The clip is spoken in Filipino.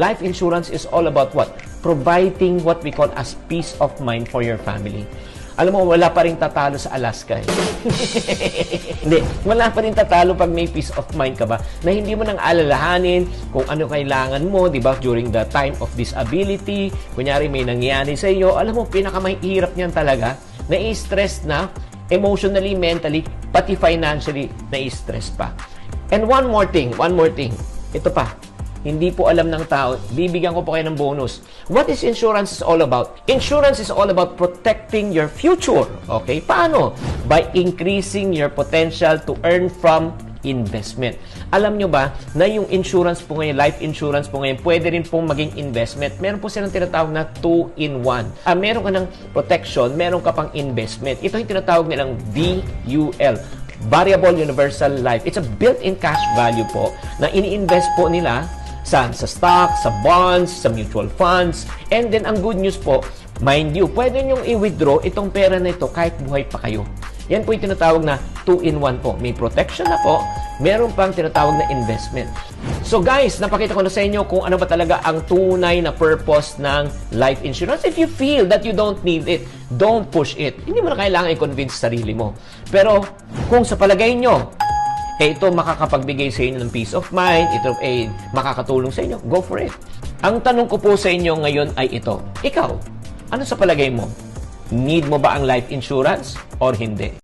Life insurance is all about what? Providing what we call as peace of mind for your family. Alam mo, wala pa rin tatalo sa Alaska eh. Hindi, wala pa rin tatalo pag may peace of mind ka ba, na hindi mo nang alalahanin kung ano kailangan mo, di ba, during the time of disability, kunyari may nangyari sa iyo, alam mo, pinakamahirap niyan talaga, na-stress na, emotionally, mentally, pati financially, na-stress pa. And one more thing, ito pa, hindi po alam ng tao, bibigyan ko po kayo ng bonus. What is insurance all about? Insurance is all about protecting your future. Okay? Paano? By increasing your potential to earn from investment. Alam nyo ba na yung insurance po ngayon, life insurance po ngayon, pwede rin pong maging investment. Meron po silang tinatawag na 2-in-1. Meron ka ng protection, meron ka pang investment. Ito yung tinatawag nilang VUL. Variable Universal Life. It's a built-in cash value po na ini-invest po nila sa stock, sa bonds, sa mutual funds. And then, ang good news po, mind you, pwede nyong i-withdraw itong pera na ito kahit buhay pa kayo. Yan po yung tinatawag na 2-in-1 po. May protection na po, meron pang tinatawag na investment. So guys, napakita ko na sa inyo kung ano ba talaga ang tunay na purpose ng life insurance. If you feel that you don't need it, don't push it. Hindi mo na kailangan i-convince sarili mo. Pero kung sa palagay nyo, ito makakapagbigay sa inyo ng peace of mind, ito makakatulong sa inyo, go for it. Ang tanong ko po sa inyo ngayon ay ito. Ikaw, ano sa palagay mo? Need mo ba ang life insurance or hindi?